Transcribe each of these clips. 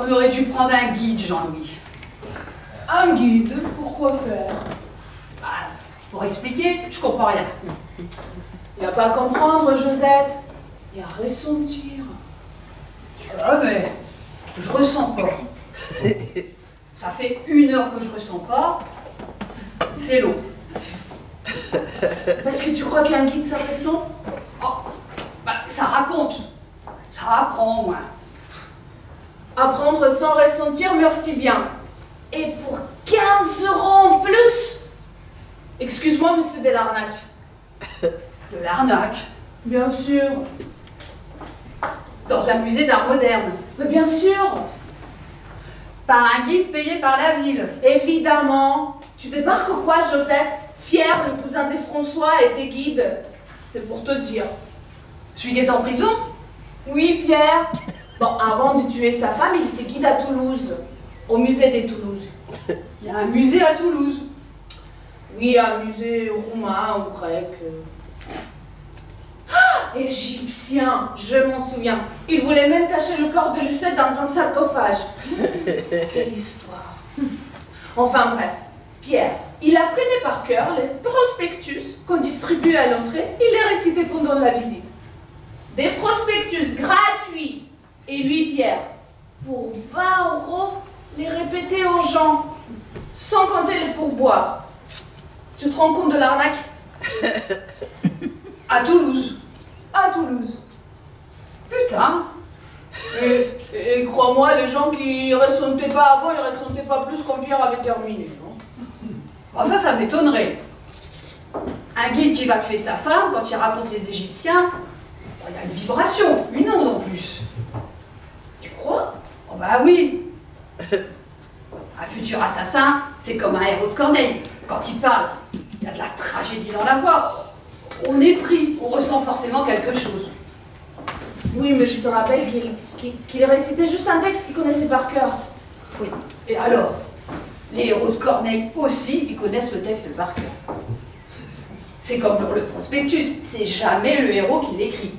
On aurait dû prendre un guide, Jean-Louis. Un guide? Pourquoi faire? Bah, pour expliquer, je comprends rien. Il n'y a pas à comprendre, Josette. Il y a à ressentir. Ah mais, je ressens pas. Ça fait 1 heure que je ressens pas. C'est long. Parce que tu crois qu'un guide, ça ressent? Oh, bah, ça raconte. Ça apprend, au moins. Apprendre sans ressentir, merci bien. Et pour 15 € en plus? Excuse-moi, monsieur Delarnac. De l'arnaque. Bien sûr. Dans un musée d'art moderne. Mais bien sûr. Par un guide payé par la ville. Évidemment. Tu démarques quoi, Josette? Pierre, le cousin des François, était guide. C'est pour te dire. Celui qui est en prison? Oui, Pierre. Bon, avant de tuer sa femme, il était guide à Toulouse. Au musée de Toulouse. Il y a un musée à Toulouse. Oui, un musée roumain ou grec. Ah, égyptien, je m'en souviens. Il voulait même cacher le corps de Lucette dans un sarcophage. Quelle histoire. Enfin bref, Pierre, il apprenait par cœur les prospectus qu'on distribuait à l'entrée. Il les récitait pendant la visite. Des prospectus gratuits. Et lui, Pierre, pour 20 €, les répétait aux gens, sans compter les pourboires. Tu te rends compte de l'arnaque? À Toulouse. À Toulouse. Putain. Et crois-moi, les gens qui ressentaient pas avant, ils ressentaient pas plus quand Pierre avait terminé. Non? Oh, ça m'étonnerait. Un guide qui va tuer sa femme, quand il raconte les Égyptiens, oh, il y a une vibration, une onde en plus. Tu crois? Oh bah oui. Un futur assassin, c'est comme un héros de Corneille. Quand il parle, il y a de la tragédie dans la voix. On est pris, on ressent forcément quelque chose. Oui, mais je te rappelle qu'il récitait juste un texte qu'il connaissait par cœur. Oui. Et alors, les héros de Corneille aussi, ils connaissent le texte par cœur. C'est comme pour le prospectus, c'est jamais le héros qui l'écrit.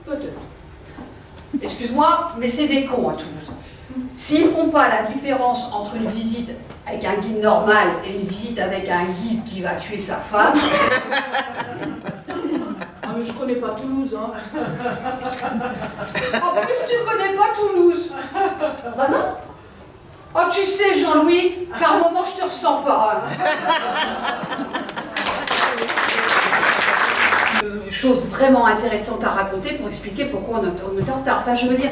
Peut-être. Excuse-moi, mais c'est des cons à Toulouse. S'ils font pas la différence entre une visite avec un guide normal et une visite avec un guide qui va tuer sa femme... Ah mais je connais pas Toulouse, hein. En plus, tu connais pas Toulouse. Bah non. Oh, tu sais, Jean-Louis, par moment, je te ressens pas. Chose vraiment intéressante à raconter pour expliquer pourquoi on est en retard. Enfin, je veux dire,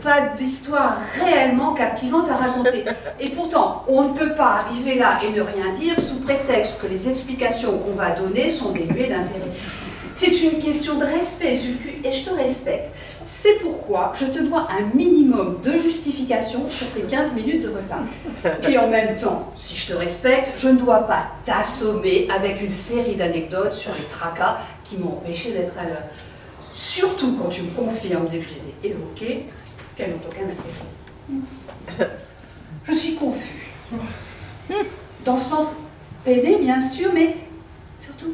pas d'histoire réellement captivante à raconter. Et pourtant, on ne peut pas arriver là et ne rien dire sous prétexte que les explications qu'on va donner sont dénuées d'intérêt. C'est une question de respect, Zulku, et je te respecte. C'est pourquoi je te dois un minimum de justification sur ces 15 minutes de retard. Et en même temps, si je te respecte, je ne dois pas t'assommer avec une série d'anecdotes sur les tracas qui m'ont empêché d'être à l'heure. Surtout quand tu me confirmes, dès que je les ai évoqués, qu'elles n'ont aucun intérêt. Je suis confus. Dans le sens peiné, bien sûr, mais surtout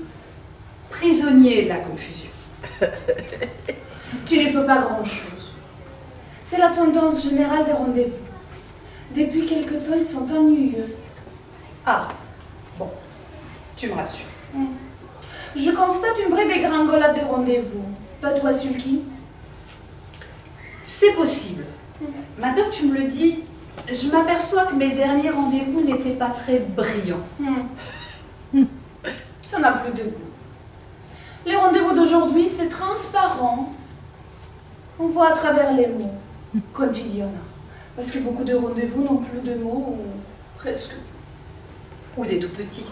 prisonnier de la confusion. Tu n'y peux pas grand-chose. C'est la tendance générale des rendez-vous. Depuis quelque temps, ils sont ennuyeux. Ah, bon, tu me rassures. Je constate une vraie dégringolade des rendez-vous. Pas toi, Sulky? C'est possible. Maintenant que tu me le dis, je m'aperçois que mes derniers rendez-vous n'étaient pas très brillants. Ça n'a plus de goût. Les rendez-vous d'aujourd'hui, c'est transparent. On voit à travers les mots, quand il y en a. Parce que beaucoup de rendez-vous n'ont plus de mots, ou presque. Ou des tout petits.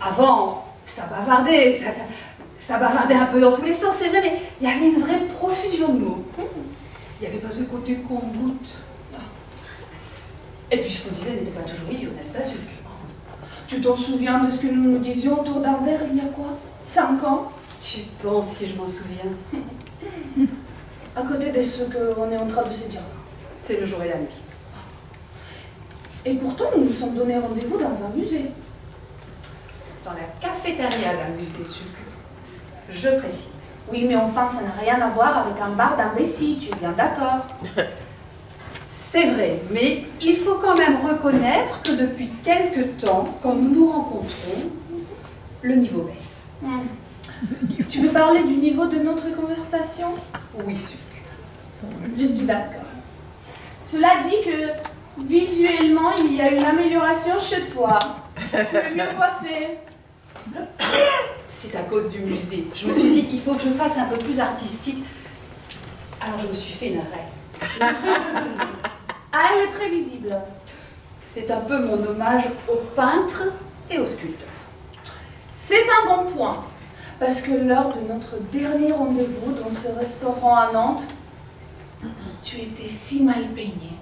Avant, ça bavardait. Ça bavardait un peu dans tous les sens, c'est vrai, mais il y avait une vraie profusion de mots. Il n'y avait pas ce côté qu'on goûte. Et puis ce qu'on disait n'était pas toujours idiot, n'est-ce pas, Zulku? Tu t'en souviens de ce que nous nous disions autour d'un verre il y a quoi? 5 ans? Tu penses si je m'en souviens? À côté de ce qu'on est en train de se dire. C'est le jour et la nuit. Et pourtant, nous nous sommes donné rendez-vous dans un musée. Dans la cafétéria d'un musée, Zulku. Je précise. Oui, mais enfin, ça n'a rien à voir avec un bar d'imbéciles, tu es bien d'accord? C'est vrai, mais il faut quand même reconnaître que depuis quelque temps, quand nous nous rencontrons, le niveau baisse. Tu veux parler du niveau de notre conversation? Oui, Sulku. Je suis d'accord. Cela dit que, visuellement, il y a une amélioration chez toi. Tu es mieux coiffé. C'est à cause du musée. Je me suis dit, il faut que je fasse un peu plus artistique. Alors je me suis fait une règle. Ah, elle est très visible. C'est un peu mon hommage aux peintres et aux sculpteurs. C'est un bon point. Parce que lors de notre dernier rendez-vous dans ce restaurant à Nantes, tu étais si mal peigné.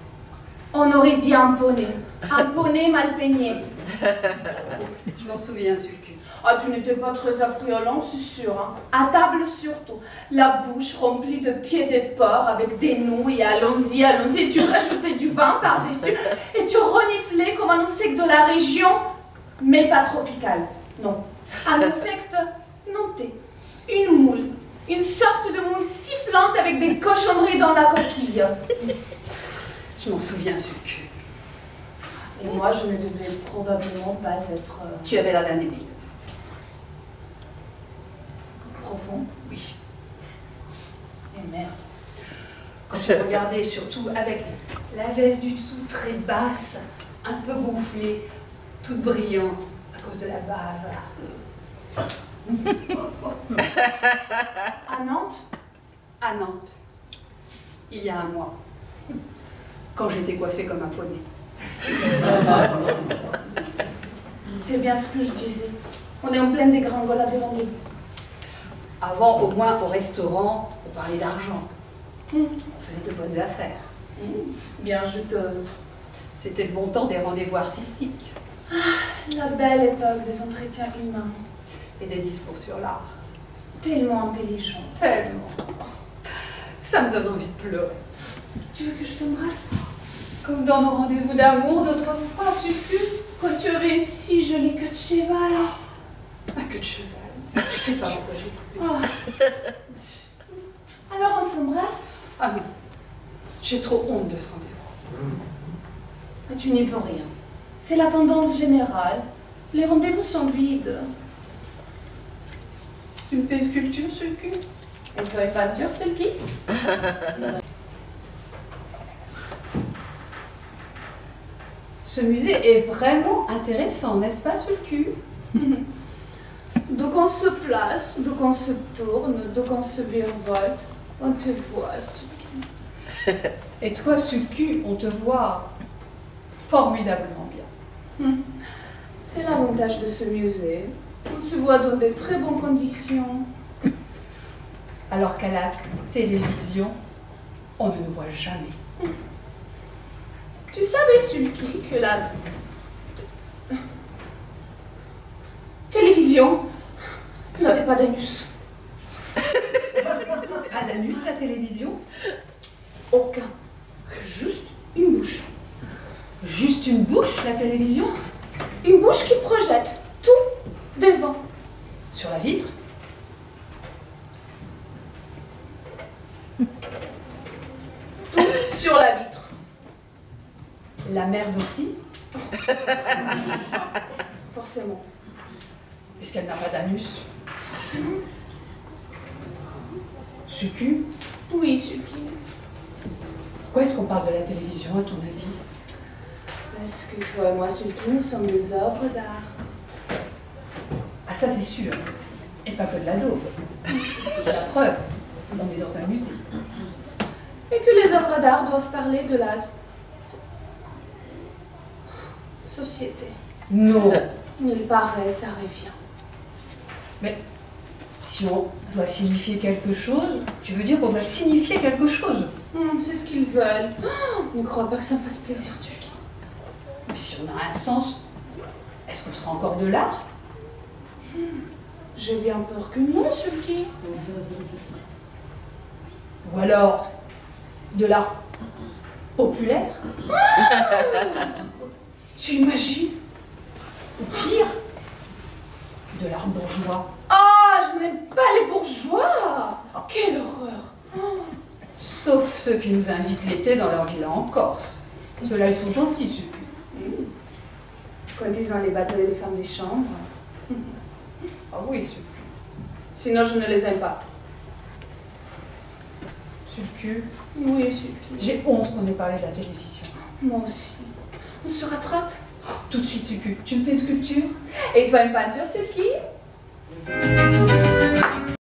On aurait dit un poney. Un poney mal peigné. Je m'en souviens, Sulku. Ah, tu n'étais pas très affriolant, c'est sûr. Hein. À table surtout. La bouche remplie de pieds de porc avec des nouilles. Allons-y, allons-y. Tu rajoutais du vin par-dessus. Et tu reniflais comme un insecte de la région, mais pas tropical. Non. Un insecte nantais. Une moule. Une sorte de moule sifflante avec des cochonneries dans la coquille. Je m'en souviens, Sulku. Et moi, je ne devais probablement pas être... Tu avais l'air d'un débile. Profond. Oui. Et merde. Quand tu regardais, surtout avec la veste du dessous très basse, un peu gonflée, toute brillante à cause de la bave. À Nantes? À Nantes, il y a un mois, quand j'étais coiffée comme un poney. C'est bien ce que je disais. On est en pleine dégringolade des rendez-vous. Avant, au moins, au restaurant, on parlait d'argent. On faisait de bonnes affaires. Bien juteuse. C'était le bon temps des rendez-vous artistiques. La belle époque des entretiens humains. Et des discours sur l'art. Tellement intelligent. Tellement. Ça me donne envie de pleurer. Tu veux que je t'embrasse? Comme dans nos rendez-vous d'amour d'autrefois, Sulku. Quand tu avais une si jolie queue de cheval. Ma queue de cheval. Je sais pas pourquoi j'ai coupé. Oh. Alors on s'embrasse? Ah non. J'ai trop honte de ce rendez-vous. Mais tu n'y peux rien. C'est la tendance générale. Les rendez-vous sont vides. Tu me fais une sculpture, Sulku? Et toi, une peinture, Sulky? Ce musée est vraiment intéressant, n'est-ce pas, Sulku? D'où qu'on se place, d'où qu'on se tourne, d'où qu'on se virevolte, on te voit, Sulky. Et toi, Sulku, on te voit formidablement bien. C'est l'avantage de ce musée. On se voit dans de très bonnes conditions. Alors qu'à la télévision, on ne nous voit jamais. Tu savais, Sulky, que la télévision n'avait pas d'anus. Pas d'anus, la télévision? Aucun. Juste une bouche. Juste une bouche, la télévision? Une bouche qui projette tout devant. Sur la vitre? Tout sur la vitre. La merde aussi? Forcément. Puisqu'elle n'a pas d'anus. Forcément. Sulku, Oui, Sulky. pourquoi est-ce qu'on parle de la télévision, à ton avis? Parce que toi et moi, Sulky, nous sommes des œuvres d'art. Ah, ça c'est sûr. Et pas que de la daube. C'est la preuve. On est dans un musée. Et que les œuvres d'art doivent parler de la société. Non. Il paraît, ça revient. Mais si on doit signifier quelque chose, tu veux dire qu'on doit signifier quelque chose? C'est ce qu'ils veulent. Ne crois pas que ça me fasse plaisir, Sulky. Mais si on a un sens, est-ce qu'on sera encore de l'art? J'ai bien peur que non, Sulky. Ou alors de l'art populaire? Tu imagines? Ou pire, de l'art bourgeois? Ah, je n'aime pas les bourgeois. Quelle horreur. Sauf ceux qui nous invitent l'été dans leur villa en Corse. Ceux-là, ils sont gentils, Sulpice. Quand ils ont les bateaux et les femmes des chambres. Ah oui, Sulpice. Sinon, je ne les aime pas. Sulpice. Oui, Sulpice. J'ai honte qu'on ait parlé de la télévision. Moi aussi. On se rattrape. Tout de suite, Sulpice. Tu me fais une sculpture? Et toi, une peinture, Sulky?